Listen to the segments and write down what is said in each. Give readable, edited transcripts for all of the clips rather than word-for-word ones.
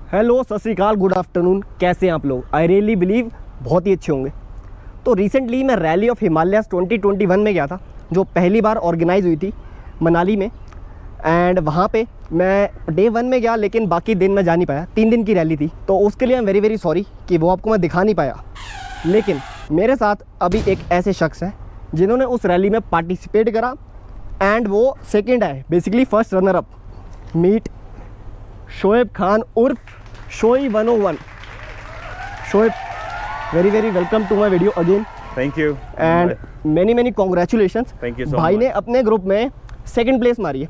Hello, सत श्री अकाल, good afternoon. कैसे हैं आप लोग? आई रियली बिलीव बहुत ही अच्छे होंगे। तो रिसेंटली मैं रैली ऑफ हिमालयाज़ 2021 में गया था, जो पहली बार ऑर्गेनाइज हुई थी मनाली में। एंड वहाँ पे मैं डे 1 में गया, लेकिन बाकी दिन मैं जा नहीं पाया। 3 दिन की रैली थी, तो उसके लिए I am very very sorry कि वो आपको मैं दिखा नहीं पाया। लेकिन मेरे साथ अभी एक ऐसे शख्स हैं जिन्होंने उस रैली में पार्टिसिपेट करा एंड वो सेकेंड आए, basically first runner up. Meet Shoaib Khan उर्फ Shoi 101। Shoaib, very very welcome to my video again. Thank you and many congratulations. Thank you so भाई मच। ने अपने ग्रुप में सेकंड प्लेस मारी है।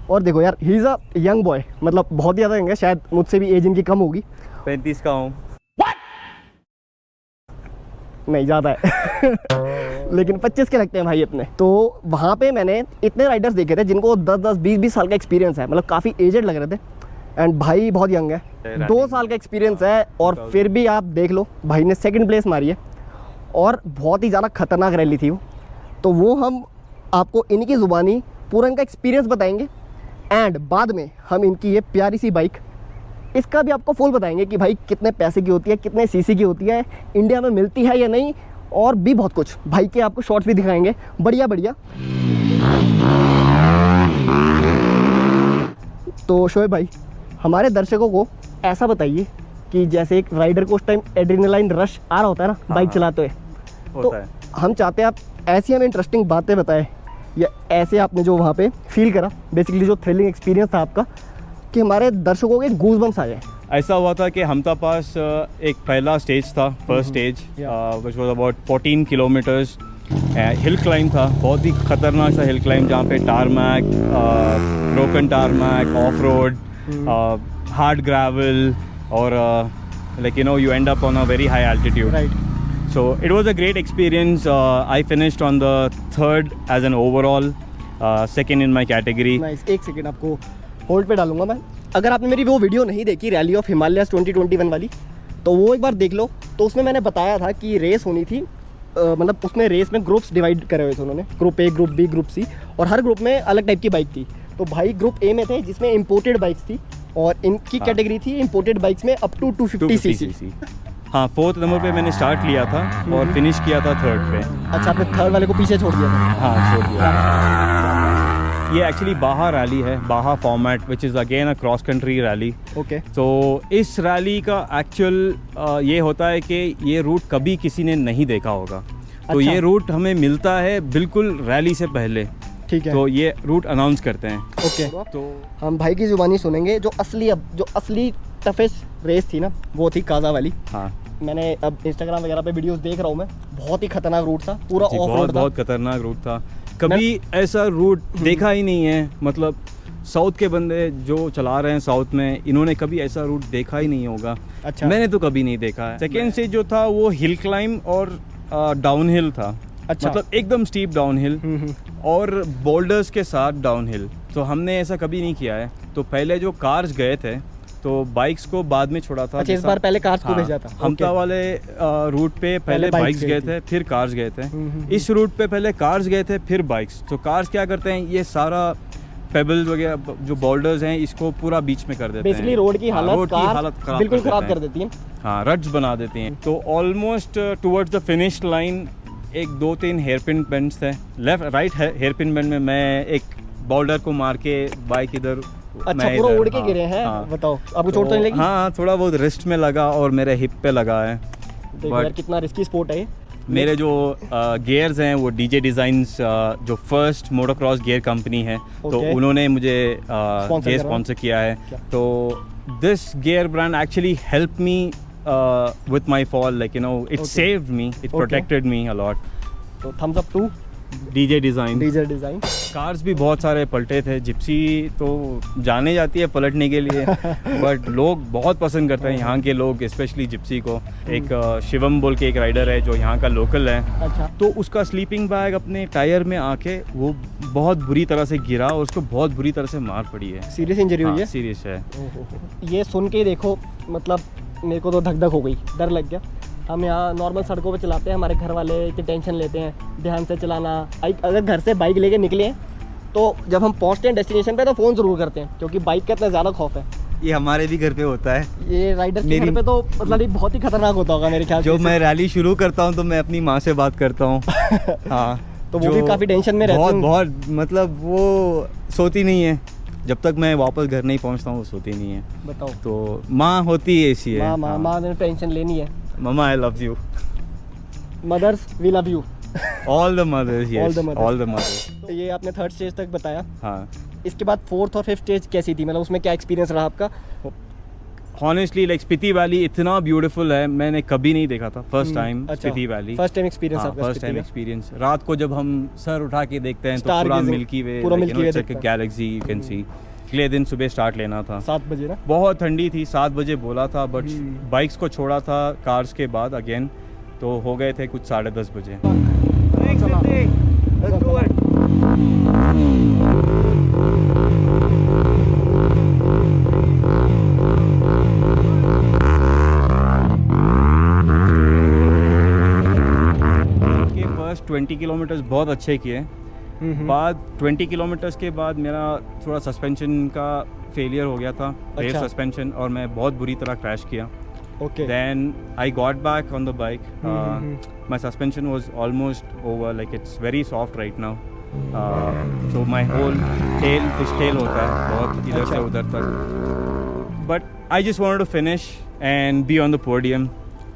और देखो यार, he is a young boy, मतलब बहुत ज़्यादा यंग है, शायद मुझसे भी एज इनकी कम होगी। 35 का हूँ। नहीं, ज़्यादा है लेकिन 25 के लगते हैं भाई अपने। तो वहाँ पे मैंने इतने राइडर्स देखे थे जिनको 10-10, 20-20 साल का एक्सपीरियंस है, मतलब काफ़ी एजेड लग रहे थे। एंड भाई बहुत यंग है, 2 साल का एक्सपीरियंस है, और फिर भी आप देख लो भाई ने सेकंड प्लेस मारी है। और बहुत ही ज़्यादा खतरनाक रैली थी वो। तो वो हम आपको इनकी ज़ुबानी पूरा इनका एक्सपीरियंस बताएंगे। एंड बाद में हम इनकी ये प्यारी सी बाइक, इसका भी आपको फुल बताएंगे कि भाई कितने पैसे की होती है, कितने सीसी की होती है, इंडिया में मिलती है या नहीं, और भी बहुत कुछ। भाई के आपको शॉर्ट्स भी दिखाएंगे बढ़िया बढ़िया। तो शोएब भाई, हमारे दर्शकों को ऐसा बताइए कि जैसे एक राइडर को उस टाइम एड्रेनालाइन रश आ रहा होता है ना बाइक चलाते हुए, तो हम चाहते हैं आप ऐसी हमें इंटरेस्टिंग बातें बताएं, या ऐसे आपने जो वहाँ पे फील करा, बेसिकली जो थ्रिलिंग एक्सपीरियंस था आपका, कि हमारे दर्शकों के गूज़बम्स आ जाए। ऐसा हुआ था कि हमता पास एक पहला स्टेज था, first stage, which was about 14 kilometres. Hill climb था, बहुत ही खतरनाक सा हिल क्लाइंब, जहाँ पे tarmac, broken tarmac, off road, hard gravel, और like you know you end up on a very high altitude. Right. So it was a great experience. I finished on the 3rd as an overall, second in my category. Nice. एक second आपको hold पे डालूंगा मैं। अगर आपने मेरी वो video नहीं देखी रैली ऑफ हिमालयाज़ 2021 वाली, तो वो एक बार देख लो। तो उसमें मैंने बताया था कि रेस होनी थी, मतलब उसमें रेस में ग्रुप्स डिवाइड करे हुए थे उन्होंने, group A, group B, group C, और हर ग्रुप में अलग टाइप की बाइक थी। तो भाई ग्रुप ए में थे जिसमें इम्पोर्टेड बाइक्स थी, और इनकी कैटेगरी थी इम्पोर्टेड बाइक्स में अप टू 250 सीसी। हाँ, 4th नंबर पे मैंने स्टार्ट लिया था और फिनिश किया था 3rd पे। अच्छा, आपने थर्ड वाले को पीछे छोड़ दिया था? हाँ, छोड़ दिया। ये एक्चुअली बाहा रैली है, बाहा format, which is again a cross country rally. Okay. तो इस रैली का एक्चुअल ये होता है कि ये रूट कभी किसी ने नहीं देखा होगा। तो अच्छा। ये रूट हमें मिलता है बिल्कुल रैली से पहले। ठीक है। तो ये रूट अनाउंस करते हैं। ओके। तो हम भाई की जुबानी सुनेंगे। जो असली टफेस्ट रेस थी ना, वो थी काजा वाली। हाँ, मैंने अब इंस्टाग्राम वगैरह पे वीडियोस देख रहा हूँ मैं, बहुत ही खतरनाक रूट था, पूरा ऑफ रोड था। बहुत खतरनाक रूट था, कभी ऐसा रूट देखा ही नहीं है। मतलब साउथ के बंदे जो चला रहे हैं साउथ में, इन्होंने कभी ऐसा रूट देखा ही नहीं होगा। अच्छा। मैंने तो कभी नहीं देखा है। सेकेंड स्टेज जो था वो हिल क्लाइंब और डाउन हिल था। अच्छा। मतलब एकदम स्टीप डाउन हिल और बोल्डर्स के साथ डाउन हिल। तो हमने ऐसा कभी नहीं किया है। तो पहले जो कार्स गए थे, तो बाइक्स को बाद में छोड़ा था। अच्छा, इस बार पहले कार्स को हाँ, भेजा था। हमता वाले रूट पे पहले बाइक्स गए थे, फिर कार्स गए थे। इस रूट पे पहले कार्स गए थे, फिर बाइक्स। तो कार्स क्या करते हैं, ये सारा पेबल्स वगैरह जो बोल्डर्स हैं, इसको पूरा बीच में कर देते हैं। बेसिकली रोड की हालत बिल्कुल खराब कर देती है। हाँ, रट्स बना देती हैं। तो almost towards the finish line एक 2-3 हेयरपिन बेंड्स थे। लेफ्ट राइट हेयरपिन बेंड में मैं एक बोल्डर को मार के बाइक इधर, अच्छा, पूरा उड़ के गिरे हैं। हाँ। बताओ, आपको चोट तो नहीं लगी? हाँ, थोड़ा बहुत रिस्ट में लगा और मेरे हिप पे लगा है। देखो यार, कितना रिस्की स्पोर्ट है ये। मेरे जो गियर्स हैं वो डीजे डिज़ाइंस, जो फर्स्ट मोटोक्रॉस गियर कंपनी है, तो उन्होंने मुझे गियर स्पॉन्सर किया है। तो this gear brand actually help me with my fall, like you know, it saved me, it protected me a lot. तो thumbs up to DJ design. Cars भी बहुत सारे पलटे थे। जिप्सी तो जाने जाती है पलटने के लिए बट लोग बहुत पसंद करते हैं यहाँ के लोग, स्पेशली जिप्सी को। एक शिवम बोल के एक राइडर है जो यहाँ का लोकल है। अच्छा। तो उसका स्लीपिंग बैग अपने टायर में आके वो बहुत बुरी तरह से गिरा और उसको बहुत बुरी तरह से मार पड़ी है। सीरियस इंजरी हुई है? सीरियस है। ये सुन के देखो, मतलब मेरे को तो धक धक हो गई, डर लग गया। हम यहाँ नॉर्मल सड़कों पे चलाते हैं, हमारे घर वाले इतनी टेंशन लेते हैं, ध्यान से चलाना। अगर घर से बाइक लेके निकले हैं तो जब हम पहुँचते हैं डेस्टिनेशन पे तो फ़ोन ज़रूर करते हैं, क्योंकि बाइक का इतना ज़्यादा खौफ है। ये हमारे भी घर पे होता है। ये राइडर्स के घर पे तो मतलब ये बहुत ही खतरनाक होता होगा मेरे ख्याल से। जो मैं रैली शुरू करता हूँ तो मैं अपनी माँ से बात करता हूँ। हाँ, तो वो भी काफ़ी टेंशन में रहती बहुत बहुत मतलब वो सोती नहीं है जब तक मैं वापस घर नहीं पहुँचता हूँ, वो सोती नहीं है। बताओ, तो माँ होती है ऐसी है। माँ ने टेंशन लेनी है। Mamma I love you. Mothers we love you. All the mothers, yes, all the mothers. तो ये आपने 3rd स्टेज तक बताया। हाँ, इसके बाद 4th और 5th स्टेज कैसी थी, मतलब उसमें क्या एक्सपीरियंस रहा आपका? हॉनेस्टली लाइक स्पीति वैली इतना ब्यूटीफुल है, मैंने कभी नहीं देखा था। First time Spiti valley, first time experience आपका? First time experience. रात को जब हम सर उठा के देखते हैं तो Star पूरा gazing, मिल्की वे, पूरा Milky Way एक गैलेक्सी यू कैन सी। अगले दिन सुबह स्टार्ट लेना था 7 बजे ना? बहुत ठंडी थी, 7 बजे बोला था, बट बाइक्स को छोड़ा था कार्स के बाद अगेन, तो हो गए थे कुछ 10:30 बजे। फर्स्ट 20 किलोमीटर्स बहुत अच्छे किए। बाद 20 किलोमीटर्स के बाद मेरा थोड़ा सस्पेंशन का फेलियर हो गया था, रेयर सस्पेंशन, और मैं बहुत बुरी तरह क्रैश किया। Okay. Then I got back on the bike. My suspension was almost over, like it's very soft right now. So my whole tail, fishtail होता है बहुत इधर से उधर तक। But I just wanted to finish and be on the podium.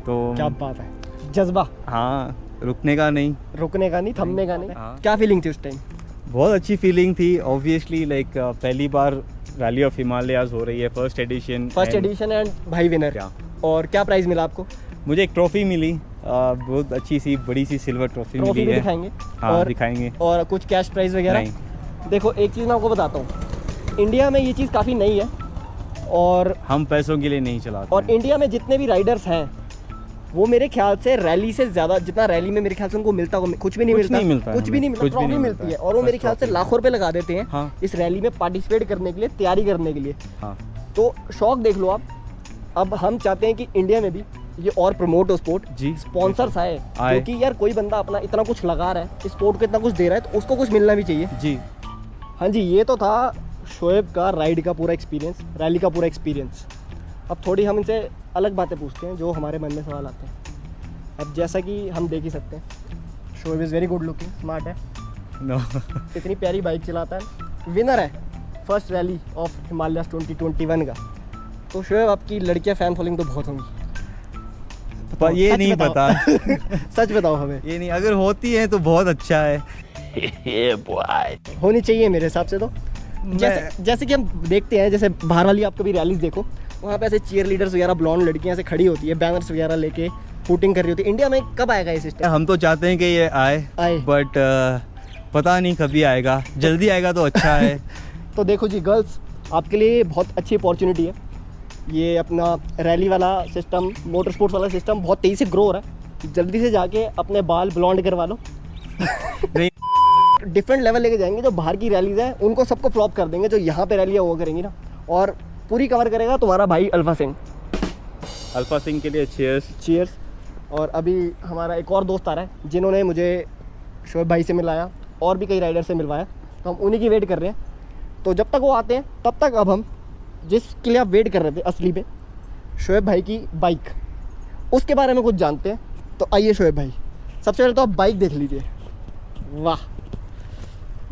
तो क्या बात है, जज्बा। हाँ, रुकने का नहीं, थमने का नहीं। हाँ। क्या फीलिंग थी उस टाइम? बहुत अच्छी फीलिंग थी। ऑब्वियसली लाइक पहली बार रैली ऑफ हिमालयाज हो रही है, फर्स्ट एडिशन एंड भाई विनर। और क्या प्राइस मिला आपको? मुझे एक ट्रॉफी मिली, बहुत अच्छी सी बड़ी सी सिल्वर ट्रॉफी मिली है। दिखाएंगे? हाँ, और दिखाएंगे। और कुछ कैश प्राइस वगैरह? नहीं। देखो, एक चीज़ मैं आपको बताता हूँ, इंडिया में ये चीज़ काफ़ी नई है, और हम पैसों के लिए नहीं चलाते। और इंडिया में जितने भी राइडर्स हैं वो मेरे ख्याल से रैली से ज़्यादा, जितना रैली में मेरे ख्याल से उनको मिलता होगा, कुछ भी नहीं मिलता, कुछ भी नहीं मिलता, ट्रॉफी मिलती है, और वो मेरे ख्याल से लाखों रुपए लगा देते हैं। हाँ। इस रैली में पार्टिसिपेट करने के लिए, तैयारी करने के लिए। हाँ। तो शौक देख लो आप। अब हम चाहते हैं कि इंडिया में भी ये और प्रमोट हो स्पोर्ट, जी, स्पॉन्सर्स आए, क्योंकि यार कोई बंदा अपना इतना कुछ लगा रहा है, स्पोर्ट को इतना कुछ दे रहा है, तो उसको कुछ मिलना भी चाहिए। जी हाँ जी, ये तो था शोएब का राइड का पूरा एक्सपीरियंस, रैली का पूरा एक्सपीरियंस। अब थोड़ी हम इनसे अलग बातें पूछते हैं जो हमारे मन में सवाल आते हैं। अब जैसा कि हम देख ही सकते हैं, Shoaib is very good looking, smart है, नो इतनी प्यारी बाइक चलाता है, विनर है फर्स्ट रैली ऑफ हिमालयाज 2021 का। तो शोएब, आपकी लड़कियां फ़ैन फॉलोइंग तो बहुत होंगी, पर ये नहीं पता। सच बताओ हमें। ये नहीं, अगर जैसे है तो बहुत अच्छा है। होनी चाहिए मेरे हिसाब से। तो जैसे कि हम देखते हैं, जैसे बाहर वाली आप कभी रैलीज देखो, वहाँ पे ऐसे चीयर लीडर्स वगैरह ब्लॉन्ड लड़कियाँ ऐसे खड़ी होती है, बैनर्स वगैरह लेके शूटिंग कर रही होती है। इंडिया में कब आएगा ये सिस्टम? हम तो चाहते हैं कि ये आए। बट पता नहीं कभी आएगा, जल्दी आएगा तो अच्छा है। तो देखो जी गर्ल्स, आपके लिए बहुत अच्छी अपॉर्चुनिटी है। ये अपना रैली वाला सिस्टम, मोटर स्पोर्ट्स वाला सिस्टम बहुत तेज़ी से ग्रो हो रहा है। जल्दी से जाके अपने बाल ब्लॉन्ड करवा लो। नहीं, डिफरेंट लेवल लेके जाएंगे। जो बाहर की रैलीज हैं उनको सबको फ्लॉप कर देंगे, जो यहाँ पे रैलियाँ वो करेंगी ना, और पूरी कवर करेगा तुम्हारा भाई अल्फा सिंह। अल्फा सिंह के लिए चीयर्स। और अभी हमारा एक और दोस्त आ रहा है जिन्होंने मुझे शोएब भाई से मिलाया, और भी कई राइडर से मिलवाया, तो हम उन्हीं की वेट कर रहे हैं। तो जब तक वो आते हैं तब तक अब हम जिसके लिए आप वेट कर रहे थे असली पे, शोएब भाई की बाइक, उसके बारे में कुछ जानते हैं। तो आइए शोएब भाई, सबसे पहले तो आप बाइक देख लीजिए। वाह,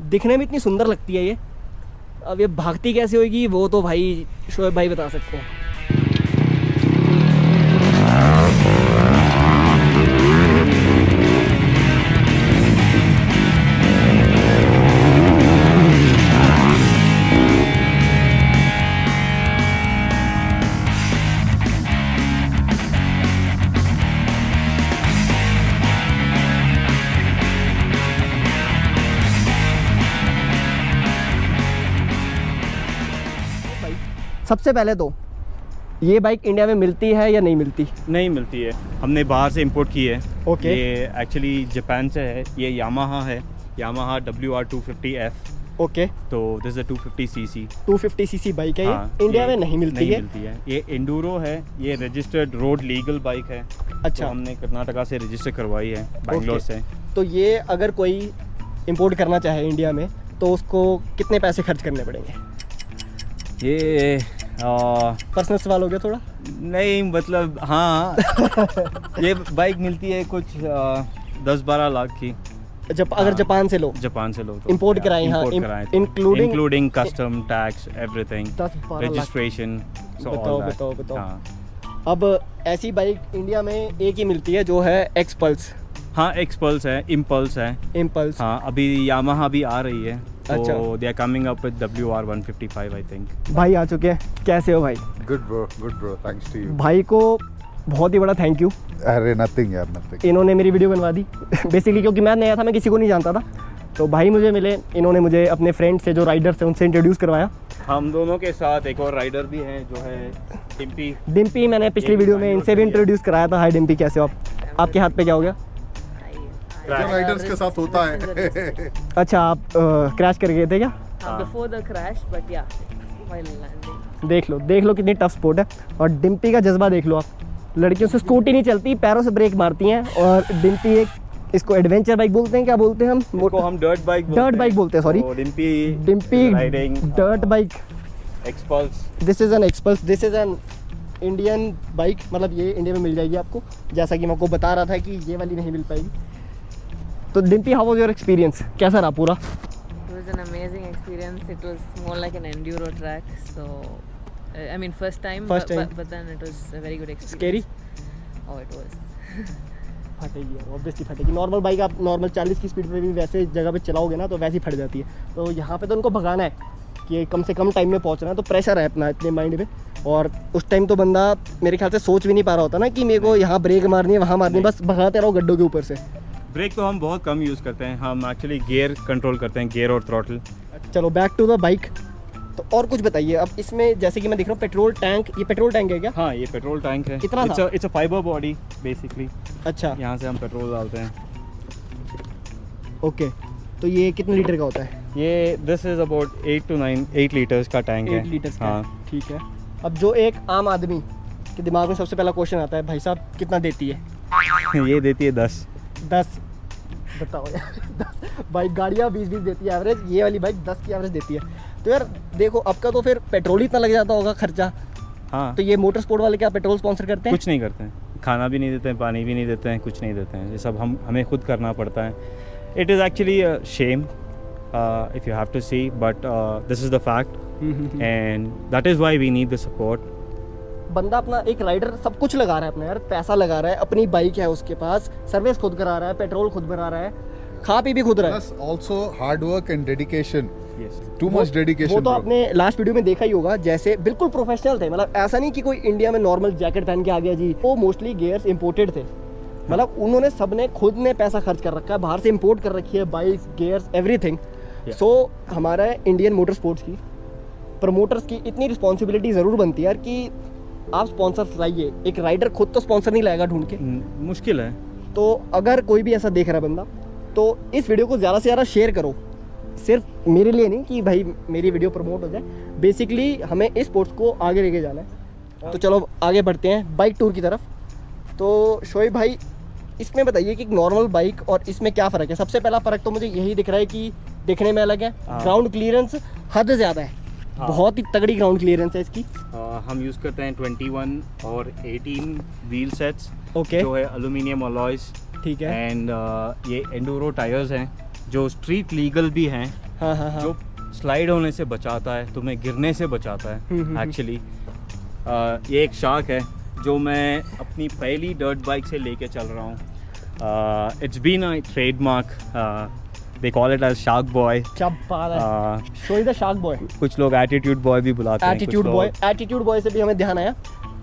दिखने में इतनी सुंदर लगती है ये। अब ये भागती कैसे होगी वो तो भाई शोएब भाई बता सकते हैं। सबसे पहले तो ये बाइक इंडिया में मिलती है या नहीं मिलती? नहीं मिलती है, हमने बाहर से इंपोर्ट की है। ओके। ये एक्चुअली जापान से है। ये यामाहा है, यामाहा WR250F। ओके। तो this is 250cc 250cc bike है। हाँ, ये इंडिया में नहीं मिलती है। ये एंडूरो है, ये रजिस्टर्ड रोड लीगल बाइक है। अच्छा। तो हमने कर्नाटका से रजिस्टर करवाई है, बैंगलोर से। तो ये अगर कोई इंपोर्ट करना चाहे इंडिया में तो उसको कितने पैसे खर्च करने पड़ेंगे? ये पर्सनल सवाल हो गया थोड़ा। नहीं मतलब हाँ ये बाइक मिलती है कुछ 10-12 लाख की जब अगर जापान से लो, जापान से लो तो Import कराएं, हाँ, including custom tax everything 10-12 lakh. Registration बताओ। अब ऐसी बाइक इंडिया में एक ही मिलती है जो है एक्सपल्स, हाँ एक्सपल्स है, इम्पल्स है, इम्पल्स। हाँ अभी यामाहा भी आ रही है अच्छा। तो they are coming up with WR155 I think. भाई आ चुके हैं, कैसे हो भाई? Good bro, thanks to you. भाई को बहुत ही बड़ा थैंक यू, अरे nothing यार, nothing. इन्होंने मेरी वीडियो बनवा दी बेसिकली क्योंकि मैं नया था, मैं किसी को नहीं जानता था, तो भाई मुझे मिले, इन्होंने मुझे अपने फ्रेंड से जो राइडर्स हैं उनसे इंट्रोड्यूस करवाया। हम दोनों के साथ एक और राइडर भी हैं जो है डिम्पी, मैंने पिछली वीडियो में इनसे भी इंट्रोड्यूस कराया था। हाय डिम्पी, कैसे हो आप? आपके हाथ पे क्या हो गया? जो राइडर्स के साथ होता है। अच्छा, आप क्रैश कर गए थे क्या? Before the crash, but yeah, while landing. देख लो कितनी टफ स्पोर्ट है। और डिम्पी का जज्बा देख लो आप, लड़कियों से स्कूटी नहीं चलती, पैरों से ब्रेक मारती हैं, और डिम्पी एक, इसको एडवेंचर बाइक बोलते हैं, क्या बोलते हैं हम? इसको हम डर्ट बाइक बोलते हैं, sorry. Dimpy riding dirt bike, XPulse. This is an XPulse, this is an Indian bike, मतलब ये इंडिया में मिल जाएगी आपको, जैसा कि मैं आपको बता रहा था कि ये वाली नहीं मिल पाएगी। तो Dimpy, how was your experience, कैसा रहा पूरा? It was an amazing experience. It was more like an enduro track. So, I mean, first time. But then it was a very good experience. Scary? Oh, it was. फटेगी यार, obviously फटेगी। Normal bike आप normal 40 की speed पे भी वैसे जगह पे चलाओगे ना तो वैसे ही फट जाती है। तो यहाँ पे तो उनको भगाना है कि कम से कम टाइम में पहुँचना है, तो प्रेशर है अपना इतने माइंड में। और उस टाइम तो बंदा मेरे ख्याल से सोच भी नहीं पा रहा होता ना कि मेरे को यहाँ ब्रेक मारनी है, वहाँ मारनी है, बस भगाते रहो गड्ढों के ऊपर से। ब्रेक तो हम बहुत कम यूज़ करते हैं, हम एक्चुअली गियर कंट्रोल करते हैं, गियर और थ्रॉटल। चलो बैक टू द बाइक। तो और कुछ बताइए, अब इसमें जैसे कि मैं देख रहा हूँ पेट्रोल टैंक, ये पेट्रोल टैंक है क्या? हाँ ये पेट्रोल टैंक है। कितना था? It's a fibre body basically. अच्छा, यहाँ से हम पेट्रोल डालते हैं। ओके, तो ये कितने लीटर का होता है? ये दिस इज़ अबाउट 8 लीटर्स का टैंक है। 8 लीटर्स का, हाँ ठीक है। अब जो एक आम आदमी के दिमाग में सबसे पहला क्वेश्चन आता है, भाई साहब कितना देती है? ये देती है 10। बताओ यार 10 बाइक गाड़ियाँ 20 देती है एवरेज, ये वाली बाइक 10 की एवरेज देती है। तो यार देखो, अब का तो फिर पेट्रोल ही इतना लग जाता होगा खर्चा। हाँ तो ये मोटर स्पोर्ट वाले क्या पेट्रोल स्पॉन्सर करते हैं? कुछ नहीं करते हैं, खाना भी नहीं देते हैं, पानी भी नहीं देते हैं, कुछ नहीं देते हैं, ये सब हमें खुद करना पड़ता है। It is actually a shame if you have to see, but this is the fact and that is why we need the support. बंदा अपना एक राइडर सब कुछ लगा रहा है अपना, यार पैसा लगा रहा है, अपनी बाइक है उसके पास, सर्विस खुद करा रहा है, पेट्रोल खुद भरा रहा है, खा पी भी खुद रहा है। Plus also hard work and dedication. Yes. Too much dedication. वो तो bro. आपने लास्ट वीडियो में देखा ही होगा, जैसे बिल्कुल प्रोफेशनल थे, मतलब ऐसा नहीं कि कोई इंडिया में नॉर्मल जैकेट पहन के आ गया जी। वो मोस्टली गियर्स इंपोर्टेड थे, मतलब उन्होंने सबने खुद ने पैसा खर्च कर रखा है, बाहर से इंपोर्ट कर रखी है बाइक, गियर्स, एवरीथिंग। सो हमारा इंडियन मोटर स्पोर्ट्स की प्रमोटर्स की इतनी रिस्पॉन्सिबिलिटी ज़रूर बनती है यार कि आप स्पॉन्सर्स लाइए। एक राइडर खुद तो स्पॉन्सर नहीं लाएगा ढूंढ के, मुश्किल है। तो अगर कोई भी ऐसा देख रहा है बंदा, तो इस वीडियो को ज़्यादा से ज़्यादा शेयर करो, सिर्फ मेरे लिए नहीं कि भाई मेरी वीडियो प्रमोट हो जाए, बेसिकली हमें इस स्पोर्ट्स को आगे लेके जाना है। तो चलो आगे बढ़ते हैं बाइक टूर की तरफ। तो शोएब भाई, इसमें बताइए कि नॉर्मल बाइक और इसमें क्या फ़र्क है? सबसे पहला फ़र्क तो मुझे यही दिख रहा है कि दिखने में अलग है, ग्राउंड क्लियरेंस हद से ज़्यादा है, बहुत ही तगड़ी ग्राउंड क्लियरेंस है इसकी। हम यूज़ करते हैं 21 और 18 व्हील सेट्स, ओके, जो है एल्यूमिनियम अलॉयज, ठीक है। एंड ये एंडूरो टायर्स हैं जो स्ट्रीट लीगल भी हैं, हाँ हाँ हाँ, जो स्लाइड होने से बचाता है, तुम्हें गिरने से बचाता है एक्चुअली। ये एक शार्क है जो मैं अपनी पहली डर्ट बाइक से लेके चल रहा हूँ। It's been a trademark, they call it as shark boy. क्या बात है, शोएब द शार्क बॉय। कुछ लोग एटीट्यूड बॉय भी बुलाते हैं। एटीट्यूड बॉय से भी हमें ध्यान आया,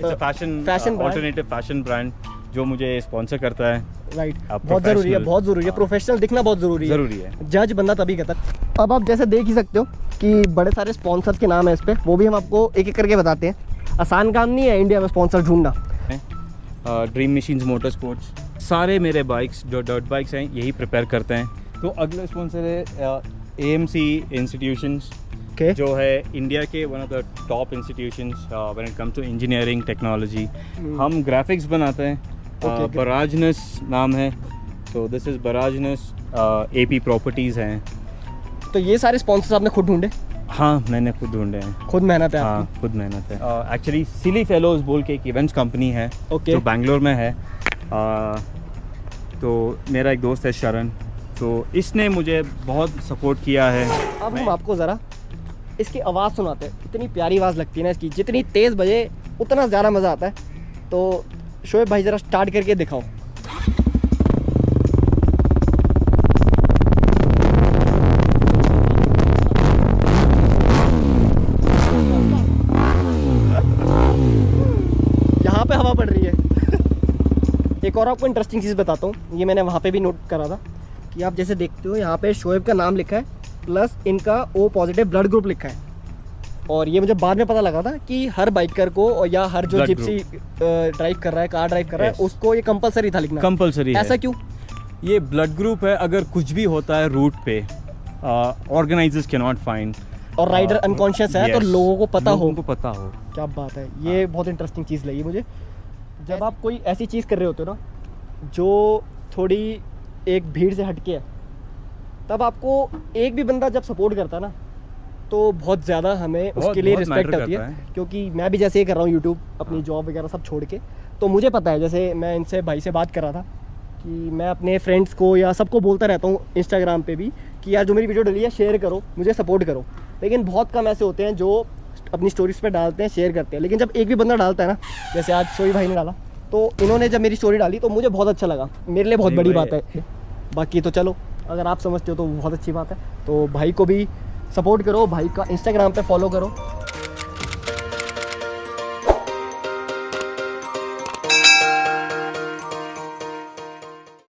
fashion brand। Alternative fashion brand जो मुझे स्पॉन्सर करता है। राइट, बहुत ज़रूरी है, बहुत ज़रूरी है, प्रोफेशनल दिखना बहुत ज़रूरी है। जज बंदा तभी कहता है। अब आप जैसे देख ही सकते हो कि बड़े सारे स्पॉन्सर्स के नाम है इस पर, वो भी हम आपको एक एक करके बताते हैं। आसान काम नहीं है इंडिया में स्पॉन्सर ढूंढना। ड्रीम मशीन्स मोटर स्पोर्ट्स, सारे मेरे बाइक्स जो डर्ट बाइक्स हैं यही प्रिपेयर करते हैं। तो अगले स्पॉन्सर है AMC इंस्टीट्यूशंस, जो है इंडिया के one of the top institutions when it comes to engineering technology. हम ग्राफिक्स बनाते हैं, बराजनस नाम है, सो दिस इज़ बराजनस। AP प्रॉपर्टीज़ हैं। तो ये सारे स्पॉन्सर्स आपने खुद ढूंढे? हाँ मैंने खुद ढूंढे हैं। खुद मेहनत है हाँ आपकी। खुद मेहनत है। एक्चुअली सिली फेलोज बोल के एक इवेंट्स कंपनी है Okay. जो बैंगलोर में है। तो मेरा एक दोस्त है शरण, तो इसने मुझे बहुत सपोर्ट किया है। अब हम आपको ज़रा इसकी आवाज़ सुनाते हैं। इतनी प्यारी आवाज़ लगती है ना इसकी, जितनी तेज़ बजे उतना ज़्यादा मज़ा आता है। तो शोएब भाई ज़रा स्टार्ट करके दिखाओ। यहाँ पे हवा पड़ रही है। एक और आपको इंटरेस्टिंग चीज़ बताता हूँ, ये मैंने वहाँ पे भी नोट करा था कि आप जैसे देखते हो यहाँ पे शोएब का नाम लिखा है प्लस इनका O पॉजिटिव ब्लड ग्रुप लिखा है। और ये मुझे बाद में पता लगा था कि हर बाइकर को और या हर जो Blood जिप्सी ड्राइव कर रहा है, कार ड्राइव कर रहा है, Yes. उसको ये कंपलसरी था लिखना। कंपलसरी है। ऐसा क्यों? ये ब्लड ग्रुप है, अगर कुछ भी होता है रूट पे ऑर्गेनाइजर्स कैन नॉट फाइंड, और राइडर अनकॉन्शियस है तो yes, लोगों को पता हो। लोगों को पता हो। क्या बात है, ये बहुत इंटरेस्टिंग चीज़ लगी मुझे। जब आप कोई ऐसी चीज़ कर रहे होते हो ना जो थोड़ी एक भीड़ से हटके है, तब आपको एक भी बंदा जब सपोर्ट करता है ना तो बहुत ज़्यादा हमें उसके लिए बहुत रिस्पेक्ट matter आती करता है। है। क्योंकि मैं भी जैसे ये कर रहा हूँ यूट्यूब, अपनी जॉब वगैरह सब छोड़ के, तो मुझे पता है, जैसे मैं इनसे भाई से बात कर रहा था कि मैं अपने फ्रेंड्स को या सबको बोलता रहता हूँ इंस्टाग्राम पे भी कि यार जो मेरी वीडियो डली है शेयर करो, मुझे सपोर्ट करो। लेकिन बहुत कम ऐसे होते हैं जो अपनी स्टोरीज पे डालते हैं, शेयर करते हैं। लेकिन जब एक भी बंदा डालता है ना, जैसे आज शोएब भाई ने डाला, तो इन्होंने जब मेरी स्टोरी डाली तो मुझे बहुत अच्छा लगा। मेरे लिए बहुत नहीं बड़ी भाई, बात है। बाकी तो चलो, अगर आप समझते हो तो बहुत अच्छी बात है। तो भाई को भी सपोर्ट करो, भाई का इंस्टाग्राम पे फॉलो करो